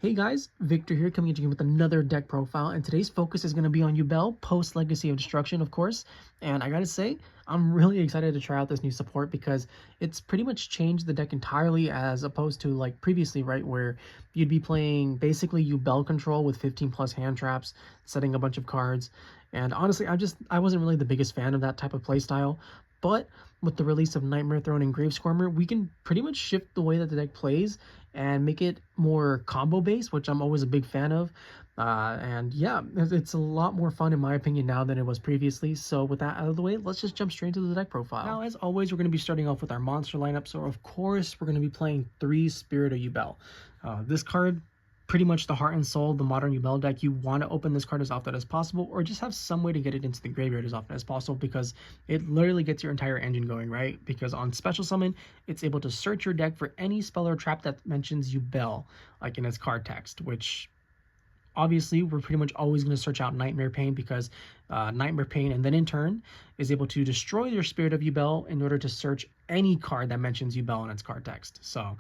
Hey guys, Victor here coming at you with another deck profile, and today's focus is going to be on Yubel, post Legacy of Destruction, of course. And I gotta say, I'm really excited to try out this new support because it's pretty much changed the deck entirely as opposed to like previously, right, where you'd be playing basically Yubel control with 15 plus hand traps, setting a bunch of cards. And honestly, I wasn't really the biggest fan of that type of playstyle. But with the release of Nightmare Throne and Grave Squirmer, we can pretty much shift the way that the deck plays and make it more combo based, which I'm always a big fan of. And yeah, it's a lot more fun in my opinion now than it was previously. So with that out of the way, let's just jump straight into the deck profile. Now, as always, we're going to be starting off with our monster lineup. So of course, we're going to be playing 3 Spirit of Yubel. This card, pretty much the heart and soul of the modern Yubel deck. You want to open this card as often as possible, or just have some way to get it into the graveyard as often as possible, because it literally gets your entire engine going, right? Because on special summon, it's able to search your deck for any spell or trap that mentions Yubel, like in its card text, which obviously we're pretty much always going to search out Nightmare Pain, because Nightmare Pain, and then in turn, is able to destroy your Spirit of Yubel in order to search any card that mentions Yubel in its card text. So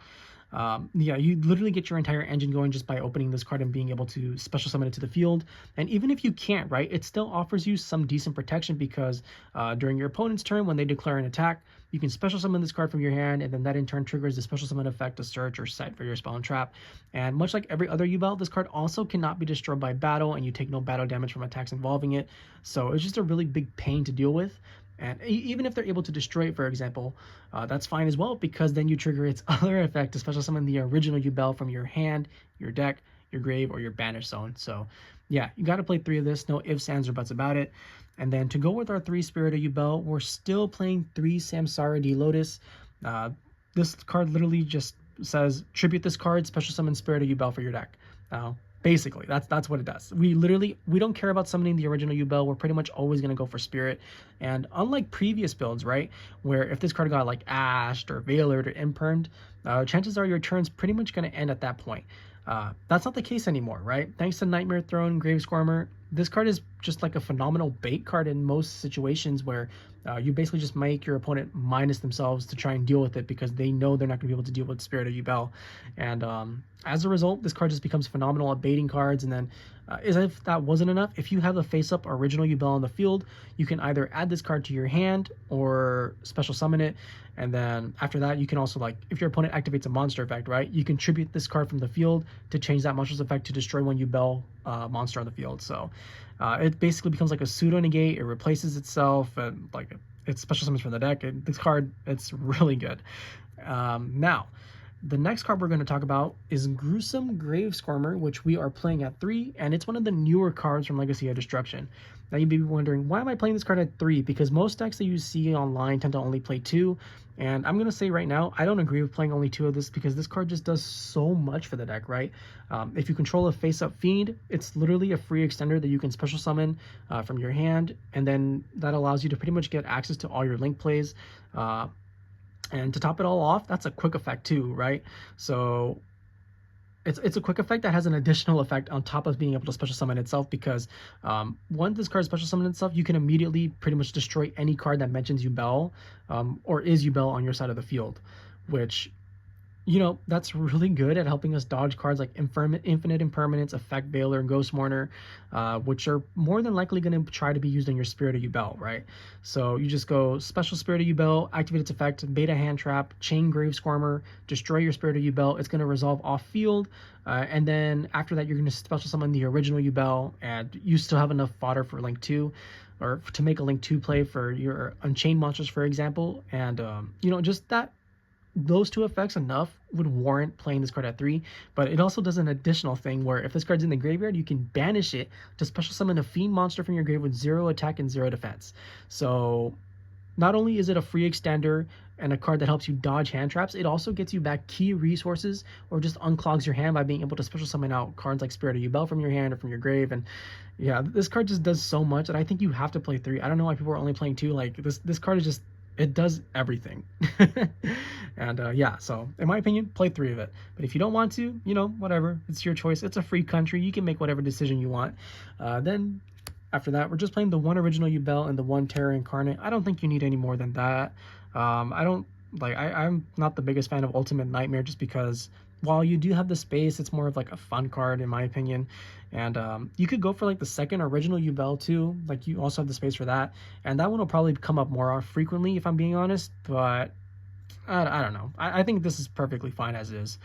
yeah, you literally get your entire engine going just by opening this card and being able to special summon it to the field. And even if you can't, right, it still offers you some decent protection, because during your opponent's turn, when they declare an attack, you can special summon this card from your hand, and then that in turn triggers the special summon effect to search or set for your spell and trap. And much like every other Yubel, this card also cannot be destroyed by battle, and you take no battle damage from attacks involving it. So it's just a really big pain to deal with. And even if they're able to destroy it, for example, that's fine as well, because then you trigger its other effect to special summon the original Yubel from your hand, your deck, your grave, or your banish zone. So yeah, you got to play 3 of this, no ifs, ands, or buts about it. And then to go with our 3 Spirit of Yubel, we're still playing 3 Samsara D Lotus. This card literally just says, tribute this card, special summon Spirit of Yubel for your deck. Basically, that's what it does. We don't care about summoning the original Yubel. We're pretty much always going to go for Spirit. And unlike previous builds, right, where if this card got like ashed or veilered or impermed, chances are your turn's pretty much going to end at that point. That's not the case anymore, right? Thanks to Nightmare Throne, Grave Squirmer, this card is just like a phenomenal bait card in most situations, where you basically just make your opponent minus themselves to try and deal with it, because they know they're not going to be able to deal with Spirit of Yubel. And as a result, this card just becomes phenomenal at baiting cards. And then as if that wasn't enough, if you have a face-up original Yubel on the field, you can either add this card to your hand or special summon it. And then after that, you can also, like, if your opponent activates a monster effect, right, you can tribute this card from the field to change that monster's effect to destroy one Yubel monster on the field. So it basically becomes like a pseudo negate. It replaces itself, and like it's special summons from the deck. This card, it's really good. Now, the next card we're going to talk about is Gruesome Grave Squirmer, which we are playing at 3, and it's one of the newer cards from Legacy of Destruction. Now, you may be wondering, why am I playing this card at 3? Because most decks that you see online tend to only play 2, and I'm going to say right now, I don't agree with playing only 2 of this, because this card just does so much for the deck, right? If you control a face-up Fiend, it's literally a free extender that you can special summon from your hand, and then that allows you to pretty much get access to all your link plays. And to top it all off, that's a quick effect too, right? So it's a quick effect that has an additional effect on top of being able to special summon itself, because once this card special summon itself, you can immediately pretty much destroy any card that mentions Yubel or is Yubel on your side of the field, which, you know, that's really good at helping us dodge cards like Infinite Impermanence, Effect Veiler, and Ghost Mourner, which are more than likely going to try to be used on your Spirit of Yubel, right? So you just go special Spirit of Yubel, activate its effect, beta hand trap, chain Grave Squirmer, destroy your Spirit of Yubel. It's going to resolve off field, and then after that, you're going to special summon the original Yubel, and you still have enough fodder for Link 2, or to make a Link 2 play for your Unchained monsters, for example. And you know, just that, those 2 effects enough would warrant playing this card at 3. But it also does an additional thing where if this card's in the graveyard, you can banish it to special summon a Fiend monster from your grave with 0 attack and 0 defense. So not only is it a free extender and a card that helps you dodge hand traps, it also gets you back key resources, or just unclogs your hand by being able to special summon out cards like Spirit of Yubel from your hand or from your grave. And yeah, this card just does so much that I think you have to play 3. I don't know why people are only playing 2. Like, this card is just, it does everything. And yeah, so in my opinion, play 3 of it. But if you don't want to, you know, whatever, it's your choice. It's a free country, you can make whatever decision you want. Then after that, we're just playing the 1 original Yubel and the 1 Terra Incarnate. I don't think you need any more than that. I'm not the biggest fan of Ultimate Nightmare, just because while you do have the space, it's more of like a fun card in my opinion. And you could go for like the second original Yubel too. Like you also have the space for that, and that one will probably come up more frequently if I'm being honest. But I don't know. I think this is perfectly fine as is.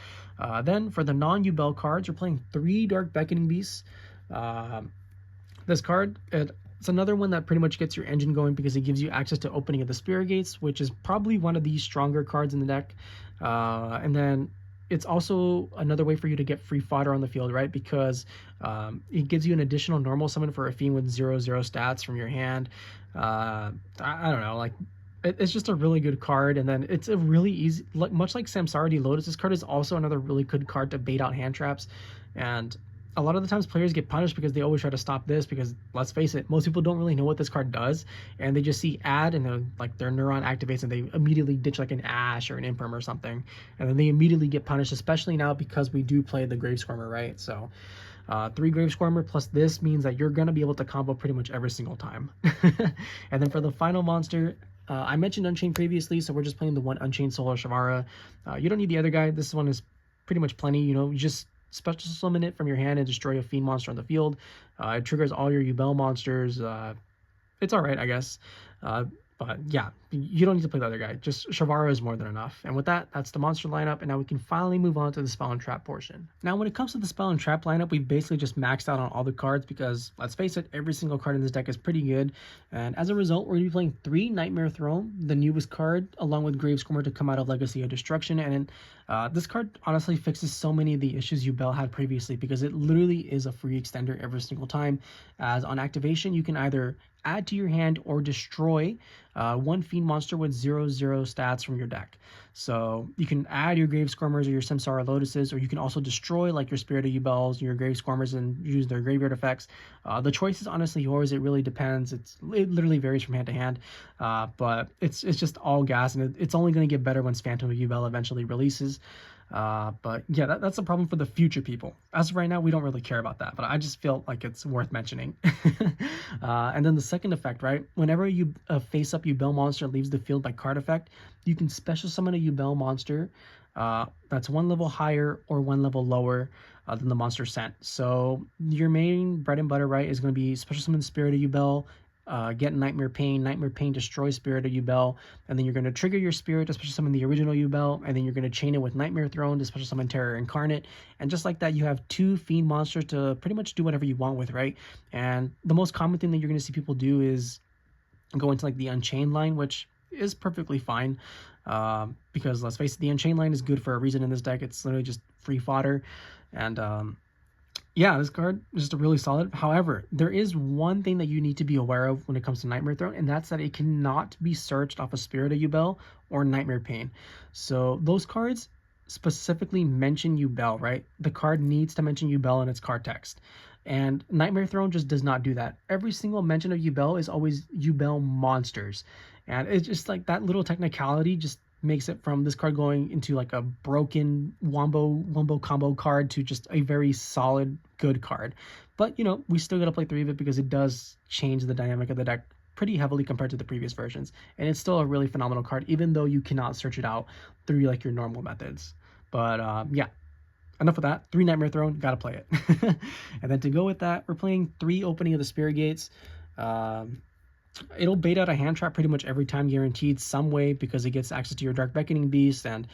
Then for the non-Yubel cards, you're playing 3 Dark Beckoning Beasts. This card, it's another one that pretty much gets your engine going because it gives you access to opening of the Spirit Gates, which is probably one of the stronger cards in the deck. And then it's also another way for you to get free fodder on the field, right? Because it gives you an additional normal summon for a fiend with 0/0 stats from your hand. I don't know, like it's just a really good card. And then it's a really easy, much like Samsara D Lotus, this card is also another really good card to bait out hand traps. And a lot of the times players get punished because they always try to stop this, because let's face it, most people don't really know what this card does, and they just see add and they're like their neuron activates and they immediately ditch like an Ash or an Imperm or something, and then they immediately get punished, especially now because we do play the Grave Squirmer, right? So 3 Grave Squirmer plus this means that you're going to be able to combo pretty much every single time. And then for the final monster, I mentioned Unchained previously, so we're just playing the 1 Unchained Solar Sharvara. You don't need the other guy. This one is pretty much plenty. You know, you just special summon it from your hand and destroy a fiend monster on the field. It triggers all your Yubel monsters. It's all right, I guess. But yeah, you don't need to play the other guy. Just Sharvara is more than enough. And with that, that's the monster lineup. And now we can finally move on to the spell and trap portion. Now, when it comes to the spell and trap lineup, we basically just maxed out on all the cards because, let's face it, every single card in this deck is pretty good. And as a result, we're going to be playing 3 Nightmare Throne, the newest card, along with Grave Squirmer to come out of Legacy of Destruction. And this card honestly fixes so many of the issues Yubel had previously because it literally is a free extender every single time. As on activation, you can either add to your hand or destroy 1 fiend monster with 0/0 stats from your deck. So you can add your Grave Squirmers or your Samsara Lotuses, or you can also destroy like your Spirit of Yubels, your Grave Squirmers, and use their graveyard effects. The choice is honestly yours. It really depends. It literally varies from hand to hand, but it's just all gas, and it's only going to get better once Phantom of Yubel eventually releases. But yeah, that's a problem for the future people. As of right now, we don't really care about that, but I just feel like it's worth mentioning. And then the second effect, right? Whenever you face up Yubel monster leaves the field by card effect, you can special summon a Yubel monster that's 1 level higher or 1 level lower than the monster sent. So your main bread and butter, right, is going to be special summon Spirit of Yubel, get Nightmare Pain. Nightmare Pain destroys Spirit of Yubel, and then you're going to trigger your Spirit to special summon the original Yubel, and then you're going to chain it with Nightmare Throne to special summon Terror Incarnate, and just like that, you have 2 Fiend monsters to pretty much do whatever you want with, right? And the most common thing that you're going to see people do is go into like the Unchained line, which is perfectly fine, because let's face it, the Unchained line is good for a reason in this deck. It's literally just free fodder, and yeah, this card is just really solid. However, there is one thing that you need to be aware of when it comes to Nightmare Throne, and that's that it cannot be searched off of Spirit of Yubel or Nightmare Pain. So those cards specifically mention Yubel, right? The card needs to mention Yubel in its card text. And Nightmare Throne just does not do that. Every single mention of Yubel is always Yubel monsters. And it's just like that little technicality just makes it from this card going into like a broken wombo combo card to just a very solid good card. But you know, we still gotta play 3 of it because it does change the dynamic of the deck pretty heavily compared to the previous versions, and it's still a really phenomenal card even though you cannot search it out through like your normal methods. But yeah, enough of that. 3 Nightmare Throne, gotta play it. And then to go with that, we're playing 3 Opening of the Spirit Gates. It'll bait out a hand trap pretty much every time, guaranteed some way, because it gets access to your Dark Beckoning Beast, and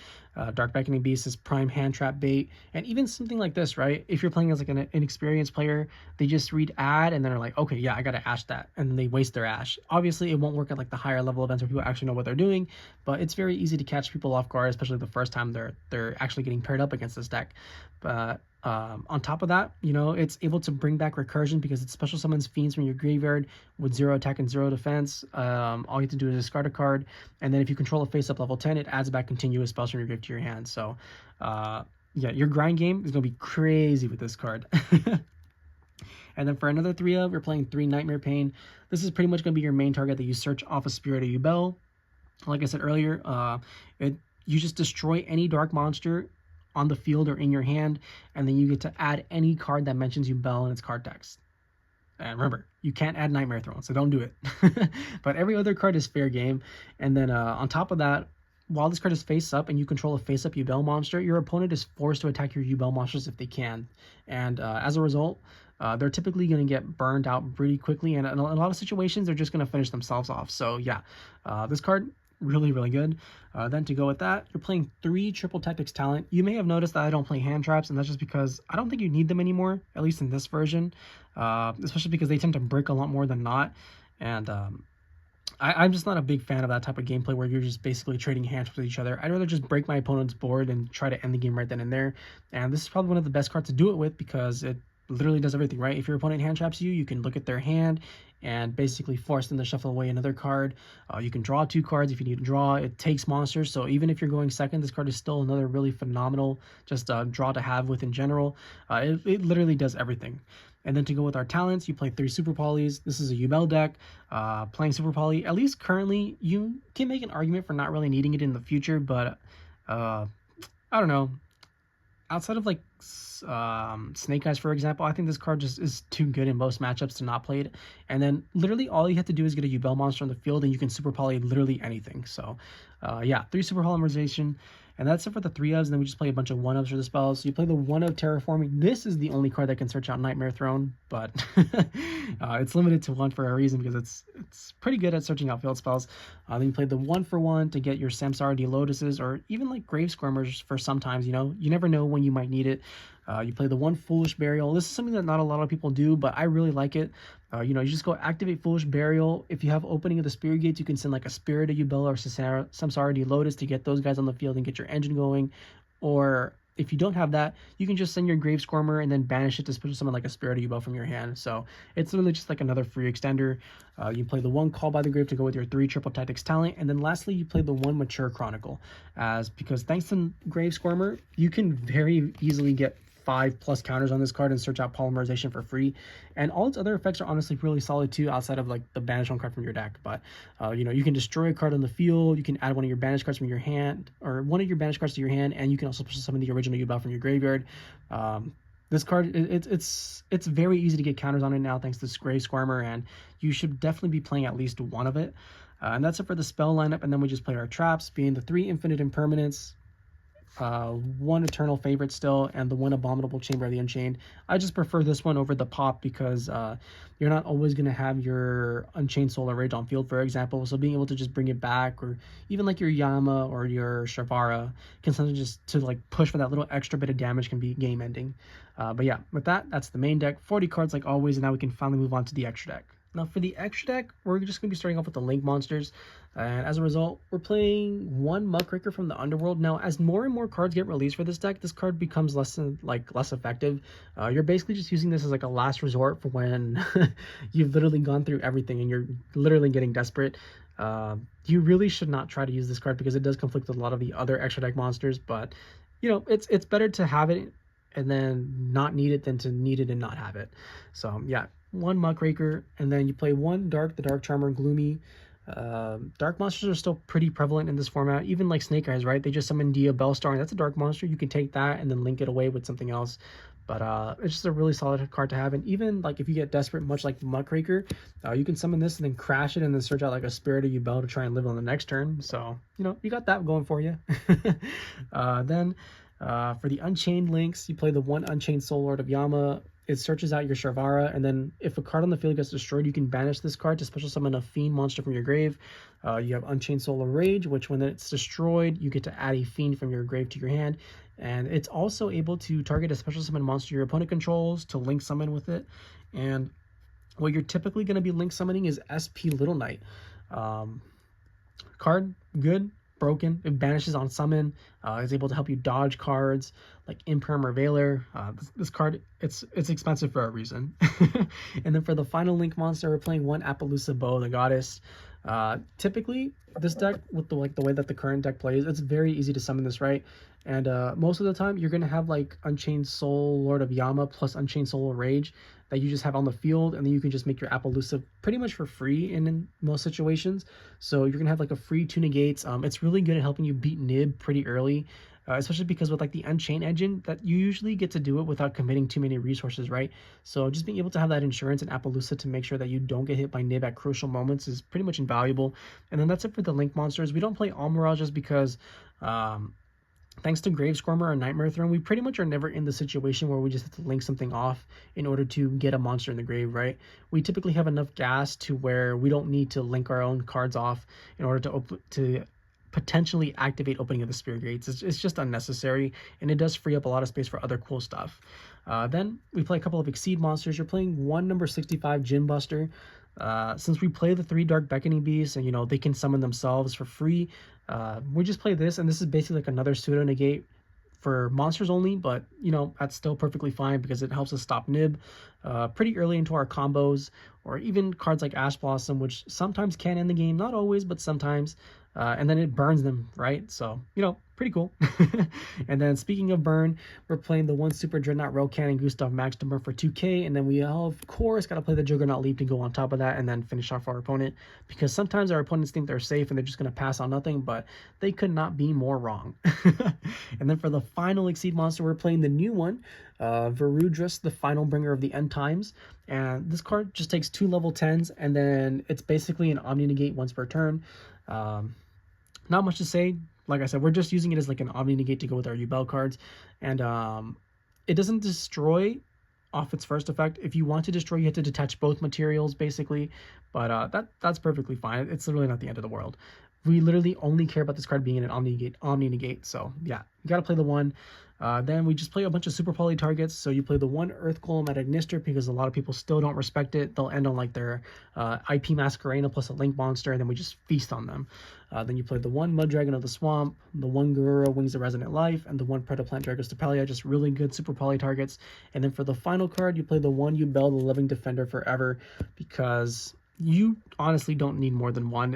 Dark Beckoning Beast is prime hand trap bait. And even something like this, right? If you're playing as like an inexperienced player, they just read add and then are like, okay, yeah, I gotta ash that, and then they waste their ash. Obviously, it won't work at like the higher level events where people actually know what they're doing, but it's very easy to catch people off guard, especially the first time they're actually getting paired up against this deck. But on top of that, you know, it's able to bring back recursion because it special summons fiends from your graveyard with 0 attack and 0 defense. All you have to do is discard a card, and then if you control a face up level 10, it adds back continuous spells from your grave to your hand. So yeah, your grind game is going to be crazy with this card. And then for another 3 of, we're playing 3 Nightmare Pain. This is pretty much going to be your main target that you search off of Spirit of Yubel. Like I said earlier, you just destroy any dark monster on the field or in your hand, and then you get to add any card that mentions Yubel in its card text. And remember, you can't add Nightmare Throne, so don't do it. But every other card is fair game. And then on top of that, while this card is face up and you control a face up Yubel monster, your opponent is forced to attack your Yubel monsters if they can. And as a result, they're typically going to get burned out pretty quickly, and in a lot of situations, they're just going to finish themselves off. So yeah, this card, really, really good. Then to go with that, you're playing 3 triple tactics talent. You may have noticed that I don't play hand traps, and that's just because I don't think you need them anymore, at least in this version, especially because they tend to break a lot more than not. And I'm just not a big fan of that type of gameplay where you're just basically trading hand traps with each other. I'd rather just break my opponent's board and try to end the game right then and there. And this is probably one of the best cards to do it with because it literally does everything, right? If your opponent hand traps you, you can look at their hand and basically force them to shuffle away another card. You can draw 2 cards if you need to draw. It takes monsters, so even if you're going second, this card is still another really phenomenal just draw to have with in general. It literally does everything. And then to go with our talents, you play 3 super polys. This is a Yubel deck. Playing super poly, at least currently, you can make an argument for not really needing it in the future, but I don't know. Outside of like Snake Eyes, for example, I think this card just is too good in most matchups to not play it. And then literally all you have to do is get a Yubel monster on the field and you can super poly literally anything. So yeah, 3 super polymerization. And that's it for the 3-ofs, and then we just play a bunch of 1-ofs for the spells. So you play the 1-of Terraforming. This is the only card that can search out Nightmare Throne, but it's limited to 1 for a reason because it's pretty good at searching out field spells. Then you play the 1-for-1 to get your Samsara D Lotuses, or even like Grave Squirmers for sometimes, you know. You never know when you might need it. You play the 1 Foolish Burial. This is something that not a lot of people do, but I really like it. You know, you just go activate Foolish Burial. If you have opening of the Spirit Gates, you can send like a Spirit of Yubel or Samsara D Lotus to get those guys on the field and get your engine going. Or if you don't have that, you can just send your Grave Squirmer and then banish it to special summon like a Spirit of Yubel from your hand. So it's literally just like another free extender. You play the 1 Call by the Grave to go with your 3 triple tactics talent, and then lastly you play the 1 Mature Chronicle, because thanks to Grave Squirmer, you can very easily get 5+ counters on this card and search out polymerization for free, and all its other effects are honestly really solid too, outside of like the banish 1 card from your deck. But you know, you can destroy a card on the field, you can add 1 of your banish cards from your hand, or 1 of your banish cards to your hand, and you can also summon the original Yubel from your graveyard. This card, it's very easy to get counters on it now thanks to Grave Squirmer, and you should definitely be playing at least 1 of it. And that's it for the spell lineup, and then we just play our traps, being the 3 Infinite Impermanence, 1 Eternal Favorite still, and the 1 Abominable Chamber of the Unchained. I just prefer this one over the pop because you're not always going to have your Unchained Solar Rage on field, for example, so being able to just bring it back, or even like your Yama or your Sharvara, can something just to like push for that little extra bit of damage can be game ending. But yeah, with that, that's the main deck, 40 cards like always, and now we can finally move on to the extra deck. Now for the extra deck, we're just going to be starting off with the Link monsters, and as a result, we're playing 1 Muckraker from the Underworld. Now, as more and more cards get released for this deck, this card becomes less effective. You're basically just using this as like a last resort for when you've literally gone through everything and you're literally getting desperate. You really should not try to use this card because it does conflict with a lot of the other extra deck monsters, but you know, it's better to have it and then not need it than to need it and not have it. So yeah, 1 Muckraker, and then you play 1 Dharc, the Dark Charmer, Gloomy. Dark monsters are still pretty prevalent in this format, even like Snake Eyes, right? They just summon Dia Bellstar, and that's a dark monster. You can take that and then link it away with something else. But it's just a really solid card to have. And even like if you get desperate, much like Muckraker, you can summon this and then crash it and then search out like a Spirit of Yubel to try and live on the next turn. So, you know, you got that going for you. Then for the Unchained links, you play the 1 Unchained Soul Lord of Yama. It searches out your Sharvara, and then if a card on the field gets destroyed, you can banish this card to special summon a Fiend monster from your grave. You have Unchained Solar Rage, which when it's destroyed, you get to add a Fiend from your grave to your hand. And it's also able to target a special summon monster your opponent controls to link summon with it. And what you're typically going to be link summoning is SP Little Knight. Card, good. Broken. It banishes on summon. It's able to help you dodge cards like Imperm or Veiler. This card, it's expensive for a reason. And then for the final link monster, we're playing 1 Apollousa Bow, the Goddess. Typically, this deck with the way that the current deck plays, it's very easy to summon this, right? And most of the time, you're gonna have like Unchained Soul Lord of Yama plus Unchained Soul Rage that you just have on the field, and then you can just make your Apollousa pretty much for free in most situations. So you're gonna have like a free 2 negates. It's really good at helping you beat Nib pretty early. especially because with like the Unchained engine, that you usually get to do it without committing too many resources, right? So just being able to have that insurance in Apollousa to make sure that you don't get hit by nib at crucial moments is pretty much invaluable. And then that's it for the link monsters. We don't play Almirage just because thanks to Grave Squirmer or Nightmare Throne, we pretty much are never in the situation where we just have to link something off in order to get a monster in the grave, right? We typically have enough gas to where we don't need to link our own cards off in order to potentially activate opening of the Spear Gates. It's just unnecessary, and it does free up a lot of space for other cool stuff. Then we play a couple of Exceed monsters. You're playing one number 65 Djinn Buster. Since we play the 3 Dark Beckoning Beasts, and you know they can summon themselves for free, we just play this, and this is basically like another pseudo negate for monsters only, but you know that's still perfectly fine because it helps us stop nib pretty early into our combos, or even cards like Ash Blossom, which sometimes can end the game, not always, but sometimes. And then it burns them, right? So, you know, pretty cool. And then speaking of burn, we're playing the one Superdreadnought Rail Cannon Gustav Max to burn for 2k, and then we all, of course, got to play the Juggernaut Leap to go on top of that and then finish off our opponent, because sometimes our opponents think they're safe and they're just going to pass on nothing, but they could not be more wrong. And then for the final Exceed monster, we're playing the new one, Varudras, the Final Bringer of the End Times. And this card just takes 2 level 10s, and then it's basically an Omni Negate once per turn. Not much to say. Like I said, we're just using it as like an Omni Negate to go with our Yubel cards. And it doesn't destroy off its first effect. If you want to destroy, you have to detach both materials, basically. But that's perfectly fine. It's literally not the end of the world. We literally only care about this card being an Omni Negate. So yeah, you got to play the one. Then we just play a bunch of super poly targets. So you play the one Earth Golem at Ignister because a lot of people still don't respect it. They'll end on like their IP Masquerena plus a Link monster, and then we just feast on them. Then you play the one Mud Dragon of the Swamp, the one Garura Wings of Resonant Life, and the one Predaplant Dragostapelia, just really good super poly targets. And then for the final card, you play the one Yubel, the Living Defender Forever, because you honestly don't need more than one.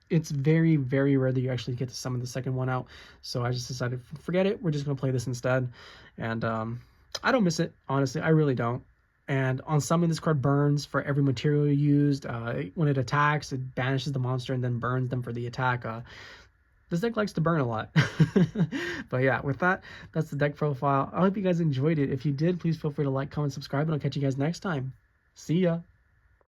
It's very, very rare that you actually get to summon the second one out. So I just decided, forget it. We're just going to play this instead. And I don't miss it. Honestly, I really don't. And on summon, this card burns for every material you used. When it attacks, it banishes the monster and then burns them for the attack. This deck likes to burn a lot. But yeah, with that, that's the deck profile. I hope you guys enjoyed it. If you did, please feel free to like, comment, subscribe, and I'll catch you guys next time. See ya.